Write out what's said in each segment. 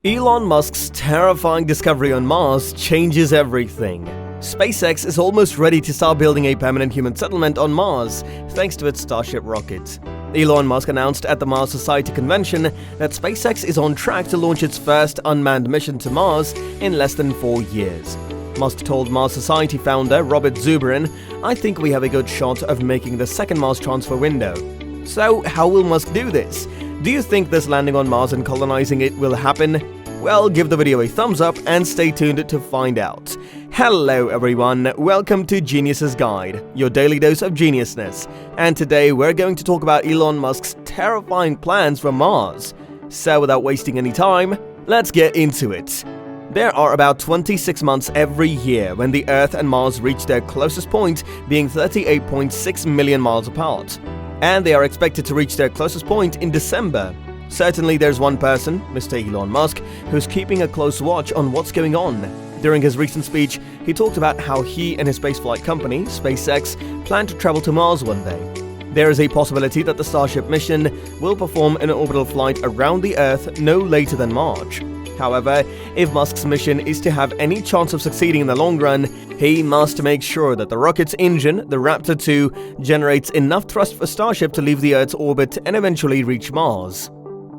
Elon Musk's terrifying discovery on Mars changes everything. SpaceX is almost ready to start building a permanent human settlement on Mars, thanks to its Starship rocket. Elon Musk announced at the Mars Society convention that SpaceX is on track to launch its first unmanned mission to Mars in less than 4 years. Musk told Mars Society founder Robert Zubrin, "I think we have a good shot of making the second Mars transfer window." So, how will Musk do this? Do you think this landing on Mars and colonizing it will happen? Well, give the video a thumbs up and stay tuned to find out. Hello everyone, welcome to Genius's Guide, your daily dose of geniusness. And today we're going to talk about Elon Musk's terrifying plans for Mars. So without wasting any time, let's get into it. There are about 26 months every year when the Earth and Mars reach their closest point, being 38.6 million miles apart. And they are expected to reach their closest point in December. Certainly there's one person, Mr. Elon Musk, who's keeping a close watch on what's going on. During his recent speech, he talked about how he and his spaceflight company, SpaceX, plan to travel to Mars one day. There is a possibility that the Starship mission will perform an orbital flight around the Earth no later than March. However, if Musk's mission is to have any chance of succeeding in the long run, he must make sure that the rocket's engine, the Raptor 2, generates enough thrust for Starship to leave the Earth's orbit and eventually reach Mars.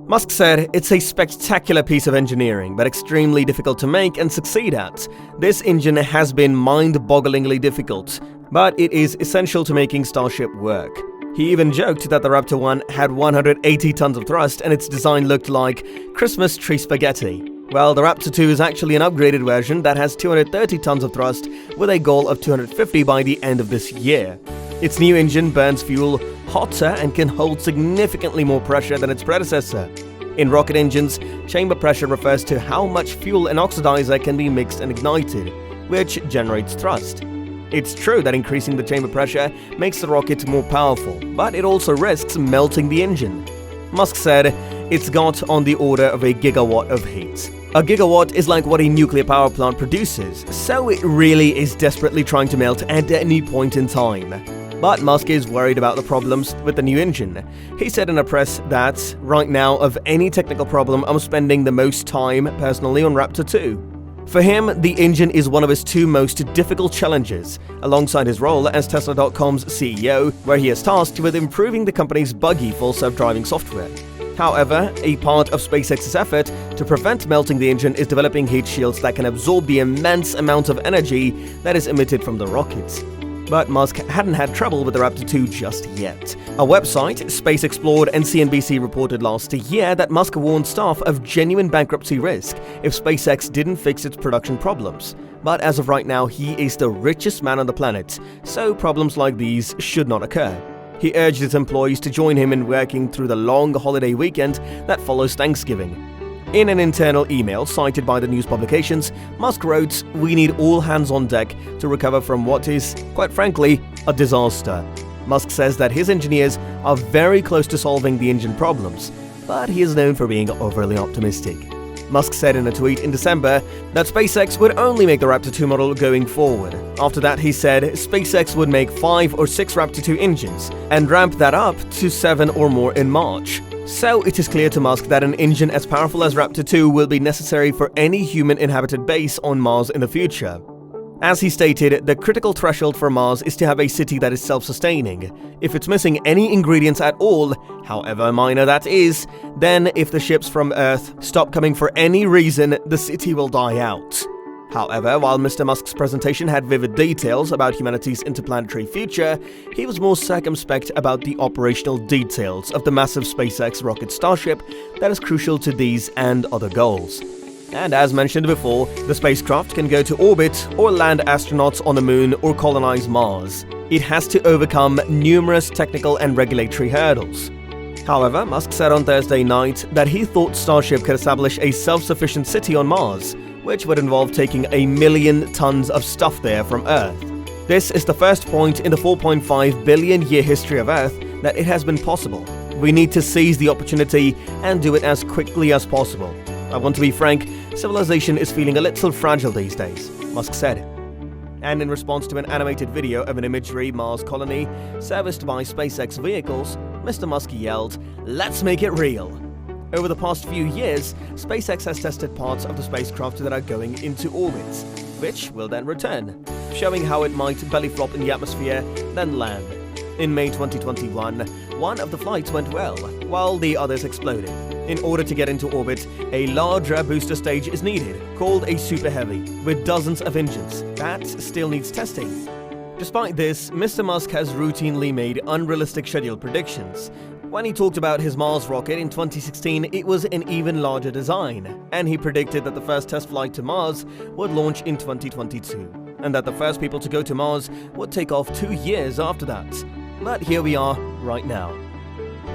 Musk said, "It's a spectacular piece of engineering, but extremely difficult to make and succeed at. This engine has been mind-bogglingly difficult, but it is essential to making Starship work." He even joked that the Raptor 1 had 180 tons of thrust and its design looked like Christmas tree spaghetti. Well, the Raptor 2 is actually an upgraded version that has 230 tons of thrust with a goal of 250 by the end of this year. Its new engine burns fuel hotter and can hold significantly more pressure than its predecessor. In rocket engines, chamber pressure refers to how much fuel and oxidizer can be mixed and ignited, which generates thrust. It's true that increasing the chamber pressure makes the rocket more powerful, but it also risks melting the engine. Musk said, "It's got on the order of a gigawatt of heat. A gigawatt is like what a nuclear power plant produces, so it really is desperately trying to melt at any point in time." But Musk is worried about the problems with the new engine. He said in a press that, "Right now, of any technical problem, I'm spending the most time personally on Raptor 2. For him, the engine is one of his two most difficult challenges, alongside his role as Tesla.com's CEO, where he is tasked with improving the company's buggy full self-driving software. However, a part of SpaceX's effort to prevent melting the engine is developing heat shields that can absorb the immense amount of energy that is emitted from the rockets." But Musk hadn't had trouble with the Raptor 2 just yet. A website, Space Explored and CNBC reported last year that Musk warned staff of genuine bankruptcy risk if SpaceX didn't fix its production problems. But as of right now, he is the richest man on the planet, so problems like these should not occur. He urged his employees to join him in working through the long holiday weekend that follows Thanksgiving. In an internal email cited by the news publications, Musk wrote, "We need all hands on deck to recover from what is, quite frankly, a disaster." Musk says that his engineers are very close to solving the engine problems, but he is known for being overly optimistic. Musk said in a tweet in December that SpaceX would only make the Raptor 2 model going forward. After that, he said SpaceX would make 5 or 6 Raptor 2 engines and ramp that up to 7 or more in March. So it is clear to Musk that an engine as powerful as Raptor 2 will be necessary for any human-inhabited base on Mars in the future. As he stated, the critical threshold for Mars is to have a city that is self-sustaining. If it's missing any ingredients at all, however minor that is, then if the ships from Earth stop coming for any reason, the city will die out. However, while Mr. Musk's presentation had vivid details about humanity's interplanetary future, he was more circumspect about the operational details of the massive SpaceX rocket Starship that is crucial to these and other goals. And as mentioned before, the spacecraft can go to orbit or land astronauts on the moon or colonize Mars. It has to overcome numerous technical and regulatory hurdles. However, Musk said on Thursday night that he thought Starship could establish a self-sufficient city on Mars, which would involve taking 1 million tons of stuff there from Earth. This is the first point in the 4.5 billion year history of Earth that it has been possible. We need to seize the opportunity and do it as quickly as possible. I want to be frank, civilization is feeling a little fragile these days, Musk said. And in response to an animated video of an imagery Mars colony serviced by SpaceX vehicles, Mr. Musk yelled, "Let's make it real." Over the past few years, SpaceX has tested parts of the spacecraft that are going into orbit, which will then return, showing how it might belly flop in the atmosphere, then land. In May 2021, one of the flights went well, while the others exploded. In order to get into orbit, a larger booster stage is needed, called a Super Heavy, with dozens of engines. That still needs testing. Despite this, Mr. Musk has routinely made unrealistic schedule predictions. When he talked about his Mars rocket in 2016, it was an even larger design, and he predicted that the first test flight to Mars would launch in 2022, and that the first people to go to Mars would take off 2 years after that. But here we are, right now.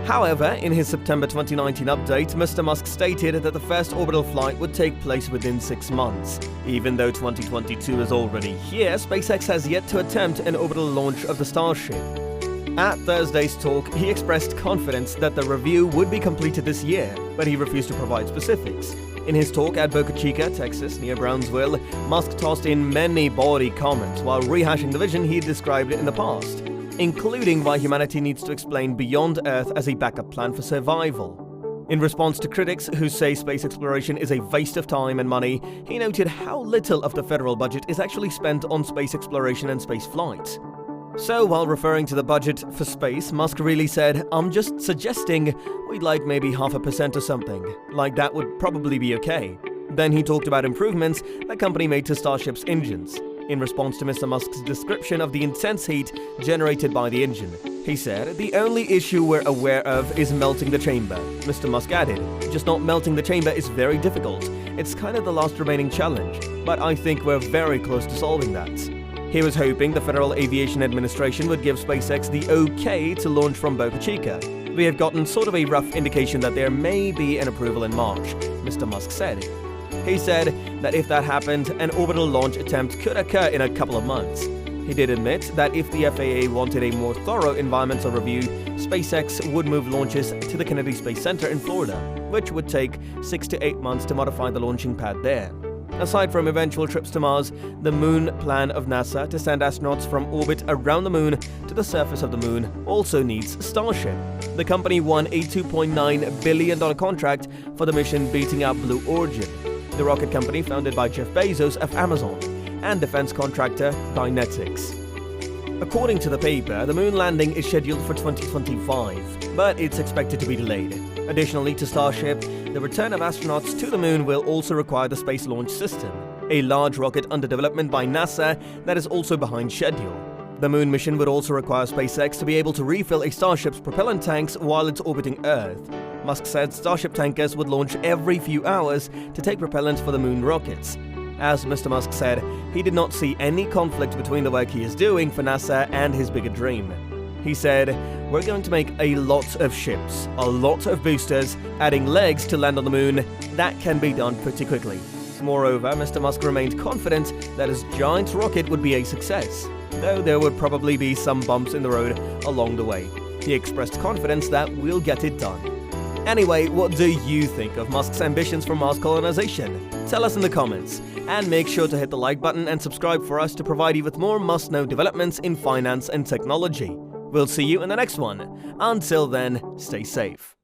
However, in his September 2019 update, Mr. Musk stated that the first orbital flight would take place within 6 months. Even though 2022 is already here, SpaceX has yet to attempt an orbital launch of the Starship. At Thursday's talk, he expressed confidence that the review would be completed this year, but he refused to provide specifics. In his talk at Boca Chica, Texas, near Brownsville, Musk tossed in many bawdy comments while rehashing the vision he described in the past, including why humanity needs to explain beyond Earth as a backup plan for survival. In response to critics who say space exploration is a waste of time and money, he noted how little of the federal budget is actually spent on space exploration and space flight. So, while referring to the budget for space, Musk really said, "I'm just suggesting we'd like maybe 0.5% or something. Like that would probably be okay." Then he talked about improvements the company made to Starship's engines. In response to Mr. Musk's description of the intense heat generated by the engine, he said, "The only issue we're aware of is melting the chamber." Mr. Musk added, "Just not melting the chamber is very difficult. It's kind of the last remaining challenge, but I think we're very close to solving that." He was hoping the Federal Aviation Administration would give SpaceX the okay to launch from Boca Chica. "We have gotten sort of a rough indication that there may be an approval in March," Mr. Musk said. He said that if that happened, an orbital launch attempt could occur in a couple of months. He did admit that if the FAA wanted a more thorough environmental review, SpaceX would move launches to the Kennedy Space Center in Florida, which would take 6 to 8 months to modify the launching pad there. Aside from eventual trips to Mars, the moon plan of NASA to send astronauts from orbit around the moon to the surface of the moon also needs Starship. The company won a $2.9 billion contract for the mission, beating out Blue Origin, the rocket company founded by Jeff Bezos of Amazon, and defense contractor Dynetics. According to the paper, the moon landing is scheduled for 2025, but it's expected to be delayed. Additionally to Starship, the return of astronauts to the moon will also require the Space Launch System, a large rocket under development by NASA that is also behind schedule. The moon mission would also require SpaceX to be able to refill a Starship's propellant tanks while it's orbiting Earth. Musk said Starship tankers would launch every few hours to take propellant for the moon rockets. As Mr. Musk said, he did not see any conflict between the work he is doing for NASA and his bigger dream. He said, "We're going to make a lot of ships, a lot of boosters, adding legs to land on the moon. That can be done pretty quickly." Moreover, Mr. Musk remained confident that his giant rocket would be a success, though there would probably be some bumps in the road along the way. He expressed confidence that we'll get it done. Anyway, what do you think of Musk's ambitions for Mars colonization? Tell us in the comments, and make sure to hit the like button and subscribe for us to provide you with more must-know developments in finance and technology. We'll see you in the next one. Until then, stay safe.